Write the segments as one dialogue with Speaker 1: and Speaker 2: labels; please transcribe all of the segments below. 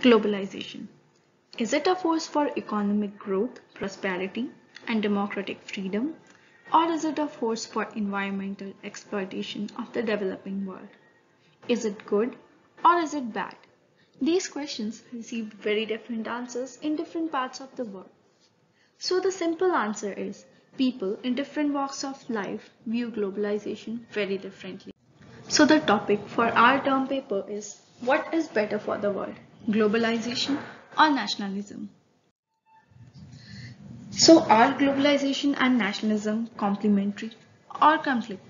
Speaker 1: Globalization. Is it a force for economic growth, prosperity, and democratic freedom? Or is it a force for environmental exploitation of the developing world? Is it good or is it bad? These questions received very different answers in different parts of the world. So the simple answer is people in different walks of life view globalization very differently. So the topic for our term paper is what is better for the world, globalization or nationalism? So are globalization and nationalism complementary or conflict?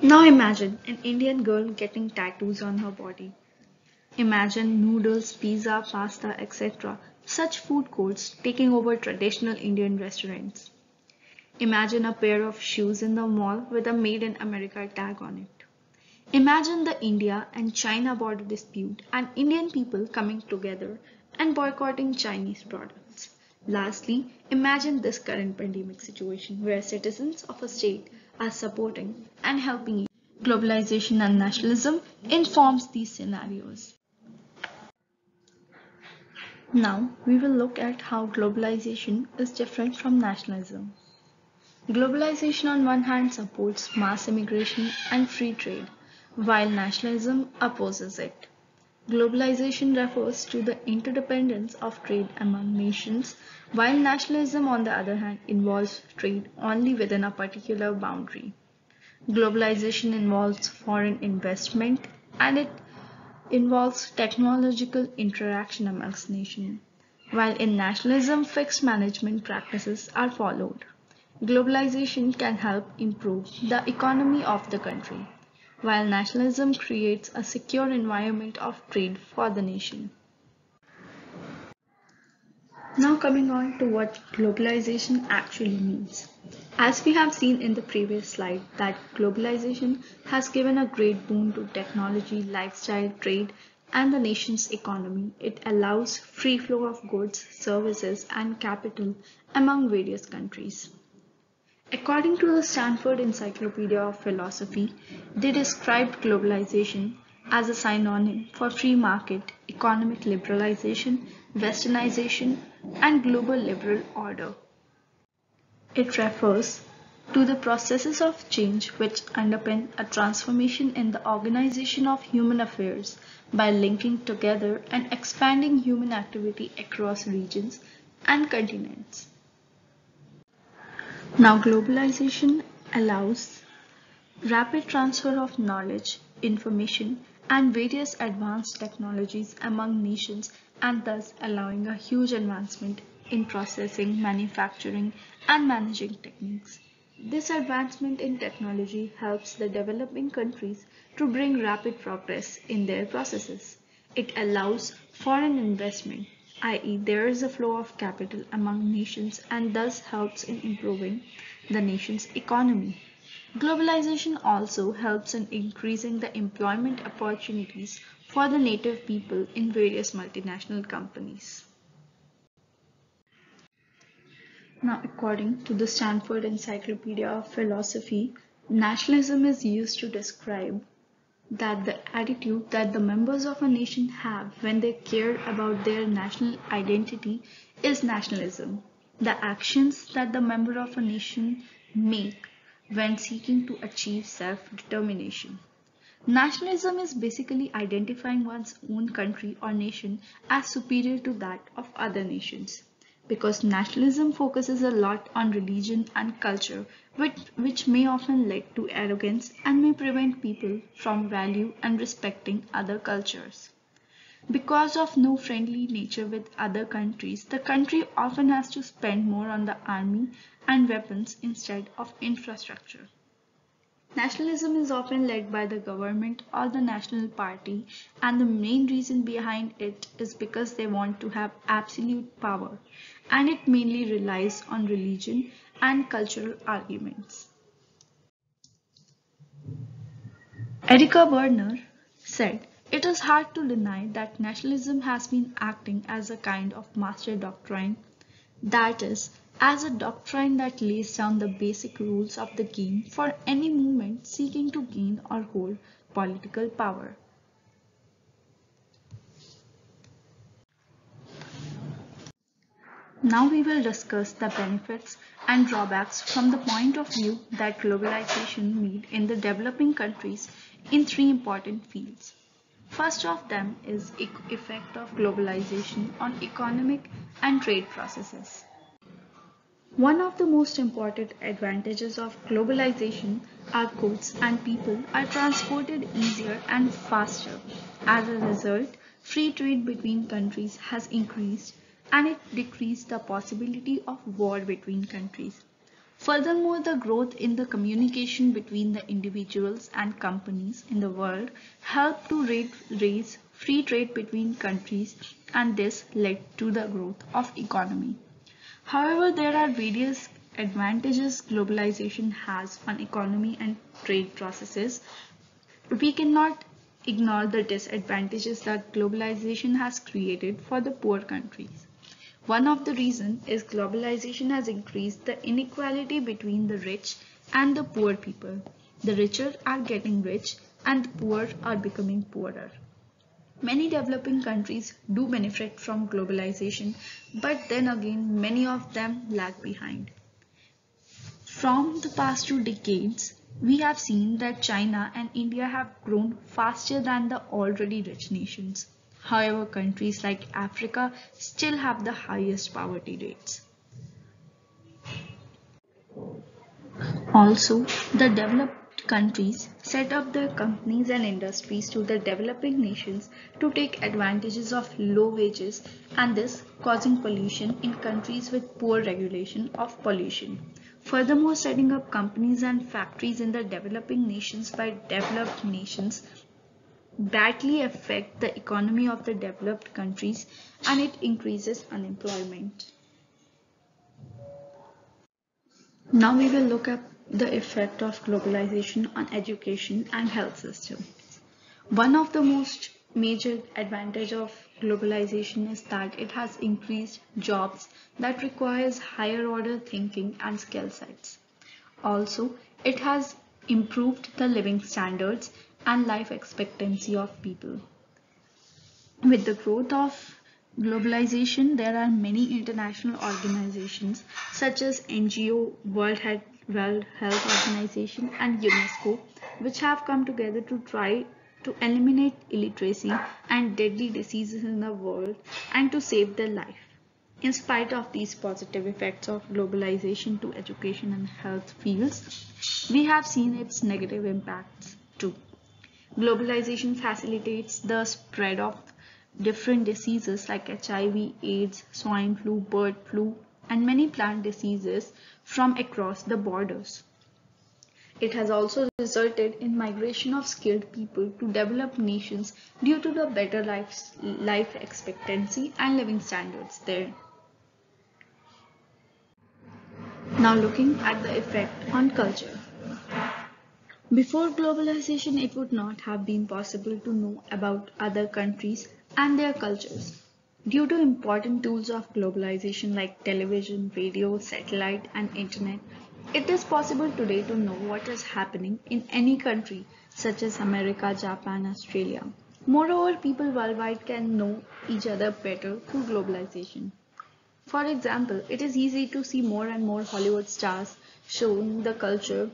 Speaker 1: Now imagine an Indian girl getting tattoos on her body. Imagine noodles, pizza, pasta, etc. Such food courts taking over traditional Indian restaurants. Imagine a pair of shoes in the mall with a Made in America tag on it. Imagine the India and China border dispute and Indian people coming together and boycotting Chinese products. Lastly, imagine this current pandemic situation where citizens of a state are supporting and helping each other. Globalization and nationalism informs these scenarios. Now, we will look at how globalization is different from nationalism. Globalization on one hand supports mass immigration and free trade, while nationalism opposes it. Globalization refers to the interdependence of trade among nations, while nationalism, on the other hand, involves trade only within a particular boundary. Globalization involves foreign investment and it involves technological interaction amongst nations, while in nationalism, fixed management practices are followed. Globalization can help improve the economy of the country, while nationalism creates a secure environment of trade for the nation. Now coming on to what globalization actually means. As we have seen in the previous slide that globalization has given a great boon to technology, lifestyle, trade, and the nation's economy. It allows free flow of goods, services, and capital among various countries. According to the Stanford Encyclopedia of Philosophy, they described globalization as a synonym for free market, economic liberalization, westernization, and global liberal order. It refers to the processes of change which underpin a transformation in the organization of human affairs by linking together and expanding human activity across regions and continents. Now, globalization allows rapid transfer of knowledge, information, and various advanced technologies among nations and thus allowing a huge advancement in processing, manufacturing, and managing techniques. This advancement in technology helps the developing countries to bring rapid progress in their processes. It allows foreign investment, i.e., there is a flow of capital among nations and thus helps in improving the nation's economy. Globalization also helps in increasing the employment opportunities for the native people in various multinational companies. Now, according to the Stanford Encyclopedia of Philosophy, nationalism is used to describe that the attitude that the members of a nation have when they care about their national identity is nationalism. The actions that the member of a nation make when seeking to achieve self-determination. Nationalism is basically identifying one's own country or nation as superior to that of other nations. Because nationalism focuses a lot on religion and culture, which may often lead to arrogance and may prevent people from value and respecting other cultures. Because of no friendly nature with other countries, the country often has to spend more on the army and weapons instead of infrastructure. Nationalism is often led by the government or the national party, and the main reason behind it is because they want to have absolute power, and it mainly relies on religion and cultural arguments. Erika Berner said, "It is hard to deny that nationalism has been acting as a kind of master doctrine, that is, as a doctrine that lays down the basic rules of the game for any movement seeking to gain or hold political power." Now we will discuss the benefits and drawbacks from the point of view that globalization means in the developing countries in three important fields. First of them is effect of globalization on economic and trade processes. One of the most important advantages of globalization are goods and people are transported easier and faster. As a result, free trade between countries has increased and it decreased the possibility of war between countries. Furthermore, the growth in the communication between the individuals and companies in the world helped to raise free trade between countries, and this led to the growth of economy. However, there are various advantages globalization has on economy and trade processes. We cannot ignore the disadvantages that globalization has created for the poor countries. One of the reasons is globalization has increased the inequality between the rich and the poor people. The richer are getting rich and the poor are becoming poorer. Many developing countries do benefit from globalization, but then again, many of them lag behind. From the past 2 decades, we have seen that China and India have grown faster than the already rich nations. However, countries like Africa still have the highest poverty rates. Also, the developed countries set up their companies and industries to the developing nations to take advantages of low wages and this causing pollution in countries with poor regulation of pollution. Furthermore, setting up companies and factories in the developing nations by developed nations badly affect the economy of the developed countries and it increases unemployment. Now we will look at the effect of globalization on education and health system. One of the most major advantage of globalization is that it has increased jobs that requires higher order thinking and skill sets. Also, it has improved the living standards and life expectancy of people. With the growth of globalization, there are many international organizations such as NGO, World Health Organization and UNESCO, which have come together to try to eliminate illiteracy and deadly diseases in the world and to save their life. In spite of these positive effects of globalization to education and health fields, we have seen its negative impacts too. Globalization facilitates the spread of different diseases like HIV, AIDS, swine flu, bird flu, and many plant diseases from across the borders. It has also resulted in migration of skilled people to developed nations due to the better life expectancy and living standards there. Now looking at the effect on culture. Before globalization, it would not have been possible to know about other countries and their cultures. Due to important tools of globalization like television, radio, satellite, and internet, it is possible today to know what is happening in any country such as America, Japan, Australia. Moreover, people worldwide can know each other better through globalization. For example, it is easy to see more and more Hollywood stars showing the culture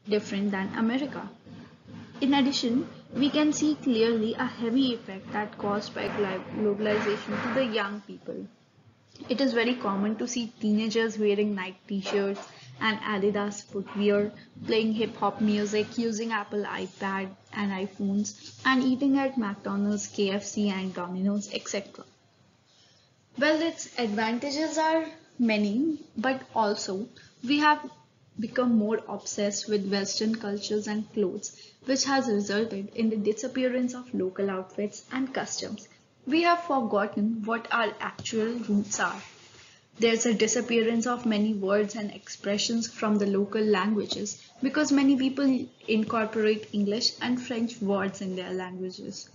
Speaker 1: different than America. In addition, we can see clearly a heavy effect that caused by globalization to the young people. It is very common to see teenagers wearing Nike t-shirts and Adidas footwear, playing hip-hop music, using Apple iPad and iPhones, and eating at McDonald's, KFC and Domino's, etc. Well, its advantages are many, but also we have become more obsessed with Western cultures and clothes, which has resulted in the disappearance of local outfits and customs. We have forgotten what our actual roots are. There's a disappearance of many words and expressions from the local languages because many people incorporate English and French words in their languages.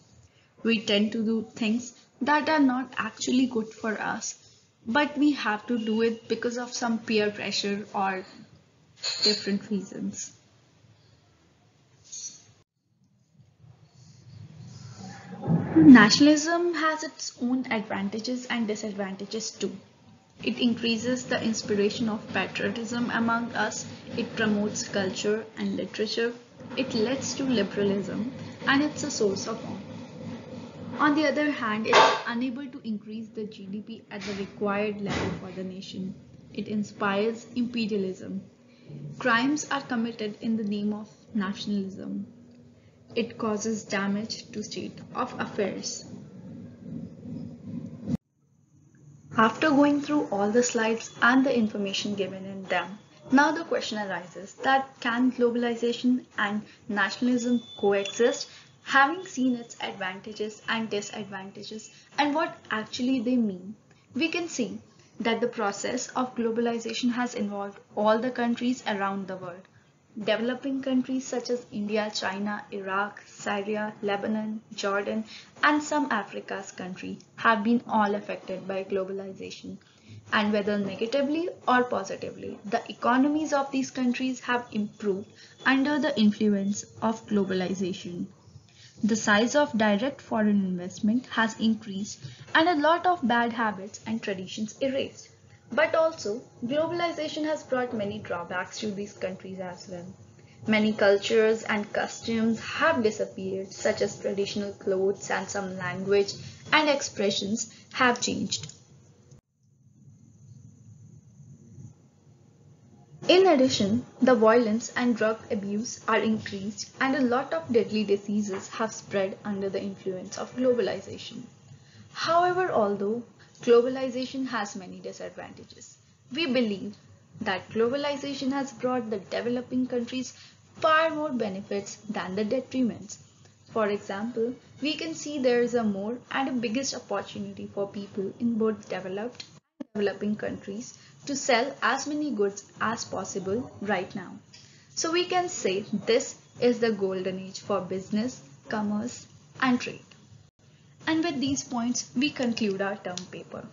Speaker 1: We tend to do things that are not actually good for us, but we have to do it because of some peer pressure or different reasons. Nationalism has its own advantages and disadvantages too. It increases the inspiration of patriotism among us, it promotes culture and literature, it leads to liberalism, and it's a source of awe. On the other hand, it is unable to increase the GDP at the required level for the nation. It inspires imperialism. Crimes are committed in the name of nationalism. It causes damage to state of affairs. After going through all the slides and the information given in them, now the question arises that can globalization and nationalism coexist, having seen its advantages and disadvantages and what actually they mean? We can see that the process of globalization has involved all the countries around the world. Developing countries such as India, China, Iraq, Syria, Lebanon, Jordan, and some Africa's countries have been all affected by globalization. And whether negatively or positively, the economies of these countries have improved under the influence of globalization. The size of direct foreign investment has increased and a lot of bad habits and traditions erased. But also, globalization has brought many drawbacks to these countries as well. Many cultures and customs have disappeared, such as traditional clothes and some language and expressions have changed. In addition, the violence and drug abuse are increased and a lot of deadly diseases have spread under the influence of globalization. However, although globalization has many disadvantages, we believe that globalization has brought the developing countries far more benefits than the detriments. For example, we can see there is a more and a biggest opportunity for people in both developed and developing countries to sell as many goods as possible right now. So we can say this is the golden age for business, commerce, and trade. And with these points, we conclude our term paper.